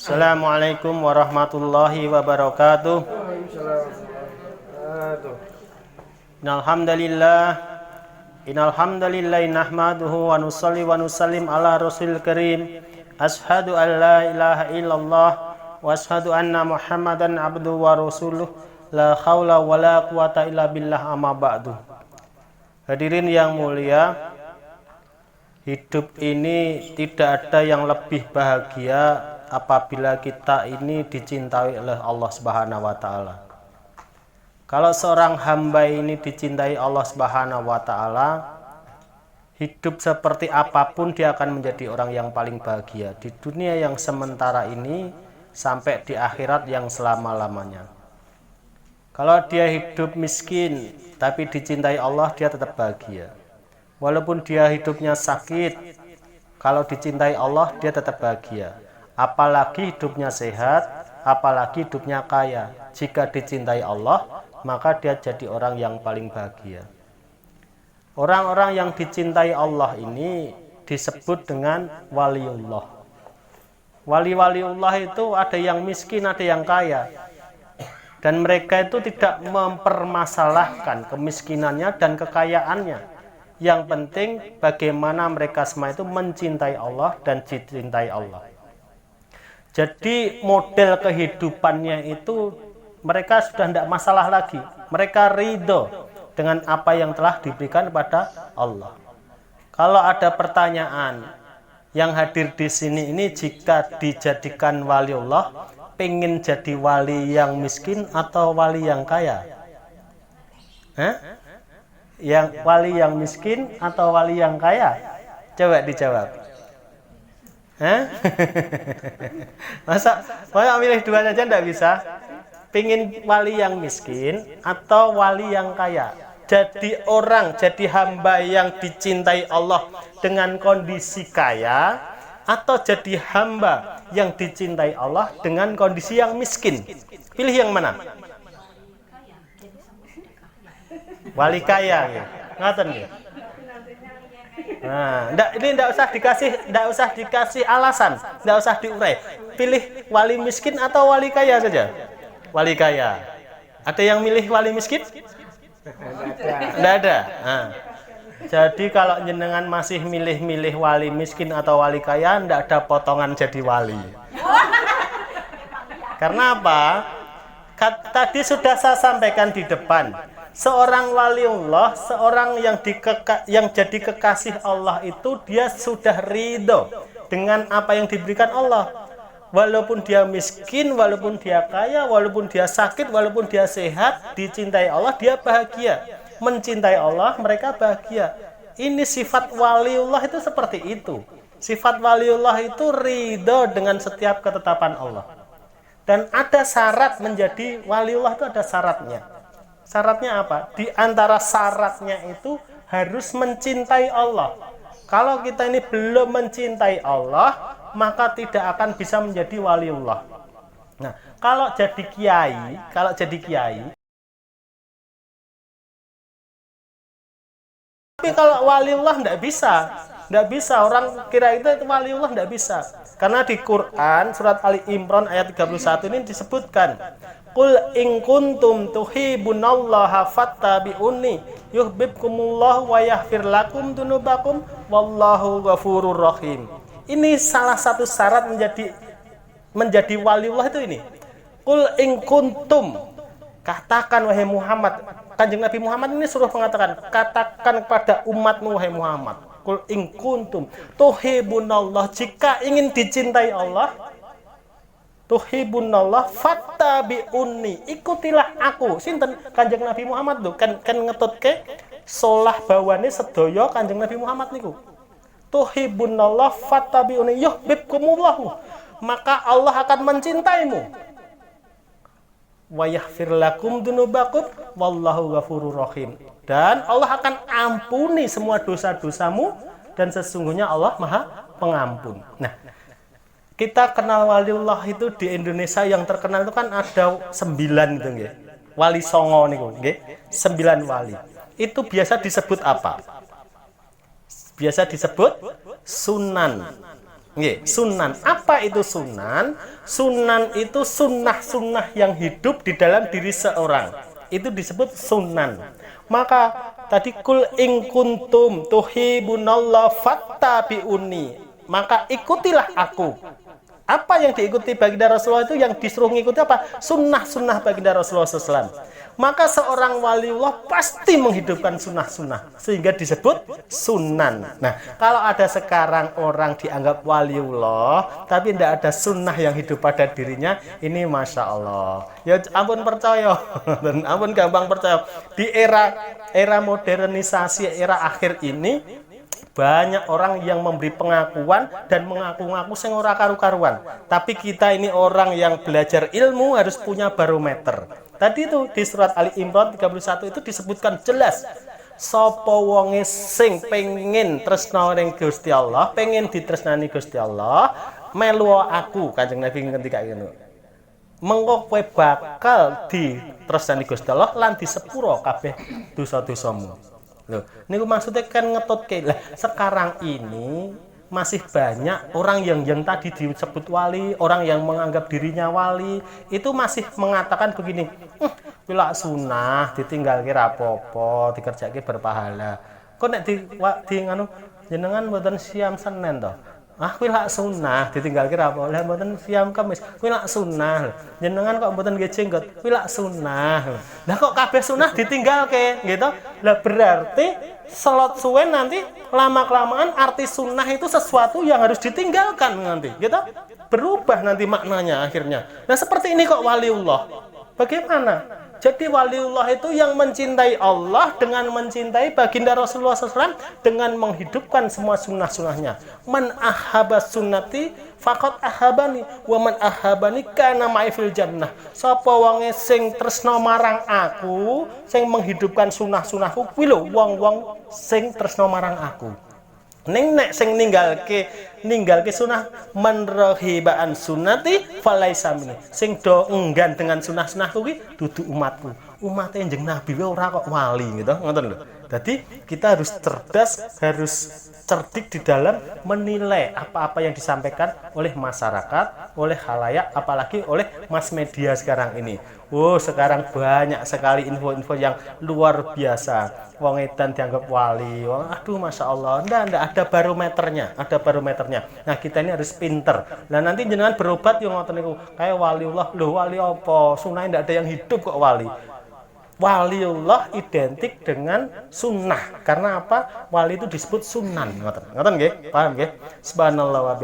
Assalamualaikum warahmatullahi wabarakatuh. Innalhamdulillah nahmaduhu wa nusalli wa nusallim ala rasulil karim. Ashhadu an la ilaha illallah wa ashhadu anna muhammadan abduhu wa rasuluh. La haula wa la quwata illa billah, amma ba'du. Hadirin yang mulia, hidup ini tidak ada yang lebih bahagia apabila kita ini dicintai oleh Allah Subhanahu wa taala. Kalau seorang hamba ini dicintai Allah Subhanahu wa taala, hidup seperti apapun dia akan menjadi orang yang paling bahagia di dunia yang sementara ini sampai di akhirat yang selama-lamanya. Kalau dia hidup miskin tapi dicintai Allah, dia tetap bahagia. Walaupun dia hidupnya sakit, kalau dicintai Allah dia tetap bahagia. Apalagi hidupnya sehat, apalagi hidupnya kaya. Jika dicintai Allah, maka dia jadi orang yang paling bahagia. Orang-orang yang dicintai Allah ini disebut dengan waliullah. Wali-waliullah itu ada yang miskin, ada yang kaya. Dan mereka itu tidak mempermasalahkan kemiskinannya dan kekayaannya. Yang penting bagaimana mereka semua itu mencintai Allah dan dicintai Allah. Jadi model kehidupannya itu mereka sudah tidak masalah lagi. Mereka ridho dengan apa yang telah diberikan kepada Allah. Kalau ada pertanyaan, yang hadir di sini ini jika dijadikan waliullah, pengen jadi wali yang miskin atau wali yang kaya? Yang wali yang miskin atau wali yang kaya? Coba dijawab. Masa milih dua saja tidak bisa? Pingin wali yang miskin atau wali yang kaya? Jadi orang, jadi hamba yang dicintai Allah dengan kondisi kaya, atau jadi hamba yang dicintai Allah dengan kondisi yang miskin? Pilih yang mana? Wali kaya ya. Ngaten ya. Nah, ini enggak usah dikasih alasan, enggak usah diurai. Pilih wali miskin atau wali kaya saja. Wali kaya. Ada yang milih wali miskin? Enggak ada. Nah, jadi kalau jenengan masih milih-milih wali miskin atau wali kaya, enggak ada potongan jadi wali. Karena apa? Tadi sudah saya sampaikan di depan. Seorang waliullah, seorang yang jadi kekasih Allah itu dia sudah ridho dengan apa yang diberikan Allah. Walaupun dia miskin, walaupun dia kaya, walaupun dia sakit, walaupun dia sehat, dicintai Allah, dia bahagia. Mencintai Allah, mereka bahagia. Ini sifat waliullah itu seperti itu. Sifat waliullah itu ridho dengan setiap ketetapan Allah. Dan ada syarat menjadi waliullah, itu ada syaratnya. Syaratnya apa? Di antara syaratnya itu harus mencintai Allah. Kalau kita ini belum mencintai Allah, maka tidak akan bisa menjadi waliullah. Nah, kalau jadi kiai, tapi kalau waliullah tidak bisa. Orang kira itu waliullah tidak bisa. Karena di Quran surat Ali Imran ayat 31 ini disebutkan, Qul in kuntum tuhibbunallaha fattabi'uni yuhibbukumullahu wa yaghfir lakum dzunubakum wallahu ghafurur rahim. Ini salah satu syarat menjadi waliullah itu ini. Qul in kuntum, katakan wahai Muhammad. Kanjeng Nabi Muhammad ini suruh mengatakan, katakan kepada umatmu wahai Muhammad. Qul in kuntum tuhibbunallah, jika ingin dicintai Allah, tuhibbunallah fattabi'uni, ikutilah aku. Sinten? Kanjeng Nabi Muhammad tuh kan ngetutke solah bawane sedaya Kanjeng Nabi Muhammad niku. Tuhibbunallah fattabi'uni yuhibbukumullah, maka Allah akan mencintaimu. Wa yaghfir lakum dzunubakum wallahu ghafurur rahim, dan Allah akan ampuni semua dosa-dosamu, dan sesungguhnya Allah Maha Pengampun. Nah, kita kenal waliullah itu di Indonesia yang terkenal itu kan ada 9 itu nggih. Wali songo niku nggih, 9 wali. Itu biasa disebut apa? Biasa disebut sunan. Nggih, sunan. Apa itu sunan? Sunan itu sunnah-sunnah yang hidup di dalam diri seorang. Itu disebut sunan. Maka tadi kul in kuntum tuhibunallah fattabi'uni. Maka ikutilah aku. Apa yang diikuti baginda Rasulullah itu yang disuruh mengikuti apa? Sunnah-sunnah baginda Rasulullah SAW. Maka seorang waliullah pasti menghidupkan sunnah-sunnah sehingga disebut sunan. Nah, kalau ada sekarang orang dianggap waliullah tapi tidak ada sunnah yang hidup pada dirinya, ini masya Allah. Ya ampun percaya, dan ampun gampang percaya. Di era modernisasi, era akhir ini banyak orang yang memberi pengakuan dan mengaku-ngaku sing ora karu-karuan. Tapi kita ini orang yang belajar ilmu harus punya barometer. Tadi itu di surat Ali Imran 31 itu disebutkan jelas. Sapa wonge sing pengen tresna ning Gusti Allah, pengen ditresnani Gusti Allah, melu aku, Kanjeng Nabi ngendika ngono. Mengko kowe bakal ditresnani Gusti Allah lan disepuro kabeh dosa-dosamu. Loh, niku maksudnya kan ngetutke. Lah, sekarang ini masih banyak orang yang tadi disebut wali, orang yang menganggap dirinya wali, itu masih mengatakan begini, "Pilak sunah, ditinggalke rapopo, dikerjake berpahala." Kok nek di nganu jenengan mboten siam Senin to? Kuwi lak sunah ditinggalke ra apa. Lah mboten siam Kamis. Kuwi lak sunah. Jenengan kok mboten nggih jenggot. Kuwi lak sunah. Lah kok kabeh sunah ditinggalke, gitu. Lah berarti selot suwe nanti lama-kelamaan arti sunnah itu sesuatu yang harus ditinggalkan nanti, gitu. Berubah nanti maknanya akhirnya. Nah, seperti ini kok waliullah. Bagaimana? Jadi waliullah itu yang mencintai Allah dengan mencintai baginda Rasulullah SAW dengan menghidupkan semua sunnah-sunnahnya. Man ahabba sunnati faqad ahabani wa man ahabani kana ma'i fil jannah. Sapa wonge sing tresna marang aku, sing menghidupkan sunnah-sunnahku kuwi lho wong-wong sing tresna marang aku. Ning nek sing ninggalke sunah manrahibaan sunnati falaisa minni. Sing do enggan dengan sunah-sunahku kuwi dudu umatku. Umate Kanjeng Nabi ora kok wali gitu, ngoten lho. Jadi kita harus cerdas, harus cerdik di dalam menilai apa-apa yang disampaikan oleh masyarakat, oleh khalayak, apalagi oleh mass media sekarang ini. Sekarang banyak sekali info-info yang luar biasa. Wong edan dianggap wali. Aduh, masya Allah. Ndak ada barometernya. Nah, kita ini harus pinter. Nah, nanti jenengan berobat yang ngoten niku kayak waliullah. Loh, wali apa? Sunah ndak ada yang hidup kok wali. Waliullah identik dengan sunnah. Karena apa? Wali itu disebut sunan. Ngoten nggih? Paham nggih? Subhanallah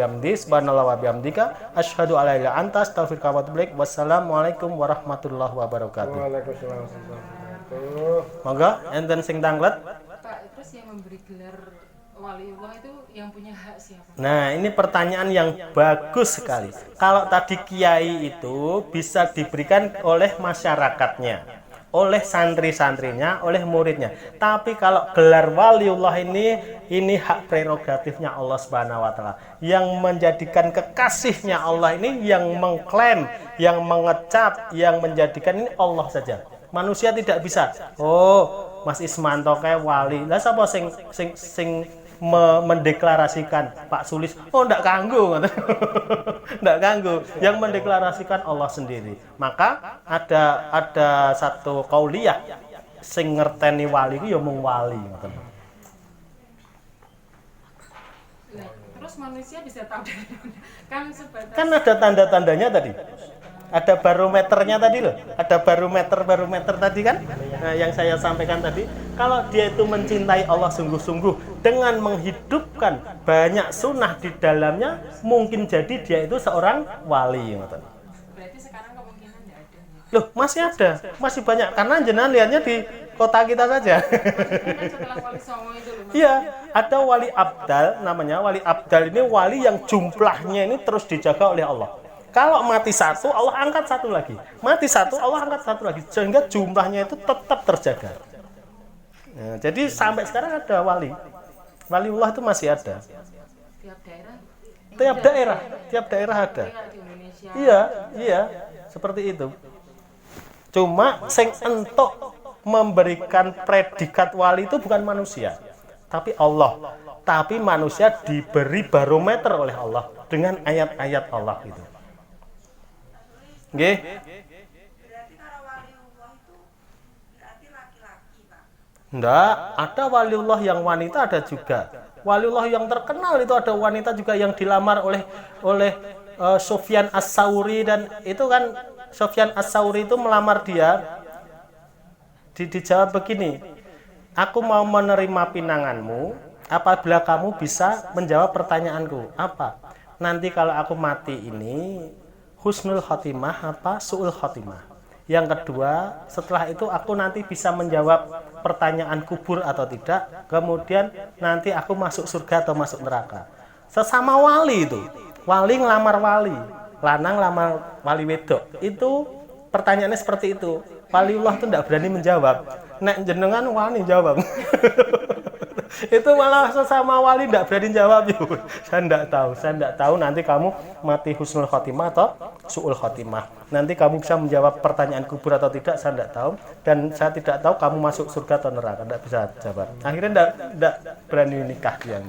wa bihamdika asyhadu alla ilaha illa anta astaghfiruka wa atubu ilaik. Wassalamualaikum warahmatullahi wabarakatuh. Waalaikumsalam. Monggo enten sing tanglet. Pak, terus yang memberi gelar waliullah itu yang punya hak siapa? Nah, ini pertanyaan yang bagus sekali. Kalau tadi kiai itu bisa diberikan oleh masyarakatnya, oleh santri-santrinya, oleh muridnya. Tapi kalau gelar waliullah ini hak prerogatifnya Allah Subhanahu wa taala. Yang menjadikan kekasihnya Allah ini, yang mengklaim, yang mengecap, yang menjadikan ini Allah saja. Manusia tidak bisa. Mas Ismanto kayak wali. Lah sapa sing mendeklarasikan Pak Sulis? Ndak kanggo. Ndak kanggo. Yang mendeklarasikan Allah sendiri. Maka ada satu qauliyah sing ngerteni wali ku ya mung wali ngoten. Terus manusia bisa tahu dari mana? Kan sebatas Kan ada tanda-tandanya tadi. Ada barometernya tadi loh. Ada barometer tadi kan? Nah, yang saya sampaikan tadi, kalau dia itu mencintai Allah sungguh-sungguh dengan menghidupkan banyak sunnah di dalamnya, mungkin jadi dia itu seorang wali. berarti sekarang kemungkinan tidak ada. Loh, masih ada. Masih banyak. Karena jenengan lihatnya di kota kita saja. Kan setelah wali songo itu loh. Iya, ada wali abdal namanya. Wali abdal ini wali yang jumlahnya ini terus dijaga oleh Allah. Kalau mati satu, Allah angkat satu lagi. Mati satu, Allah angkat satu lagi. Sehingga jumlahnya itu tetap terjaga. Nah, jadi sampai sekarang ada wali. Waliullah itu masih ada. Tiap daerah. Tiap daerah ada. Kayak di Indonesia. Iya, seperti itu. Cuma sing entuk memberikan predikat wali itu bukan manusia, tapi Allah. tapi manusia diberi barometer oleh Allah dengan ayat-ayat Allah gitu. Nggih. Berarti kalau waliullah itu berarti laki-laki, Pak. Enggak, ada waliullah yang wanita ada juga. Waliullah yang terkenal itu ada wanita juga yang dilamar oleh Sufyan As-Sauri, dan itu kan Sufyan As-Sauri itu melamar dia. Dijawab begini, aku mau menerima pinanganmu apabila kamu bisa menjawab pertanyaanku. Apa? Nanti kalau aku mati ini husnul khotimah apa su'ul khotimah. Yang kedua, setelah itu aku nanti bisa menjawab pertanyaan kubur atau tidak. Kemudian nanti aku masuk surga atau masuk neraka. Sesama wali itu, wali ngelamar wali, lanang lamar wali wedok. Itu pertanyaannya seperti itu. Waliullah itu tidak berani menjawab. Nek jenengan wani jawab. Itu malah sesama wali tidak berani jawab. Saya tidak tahu nanti kamu mati husnul khotimah atau su'ul khotimah. Nanti kamu bisa menjawab pertanyaan kubur atau tidak, saya tidak tahu. Dan saya tidak tahu kamu masuk surga atau neraka, tidak bisa jawab. Akhirnya tidak berani nikah dia.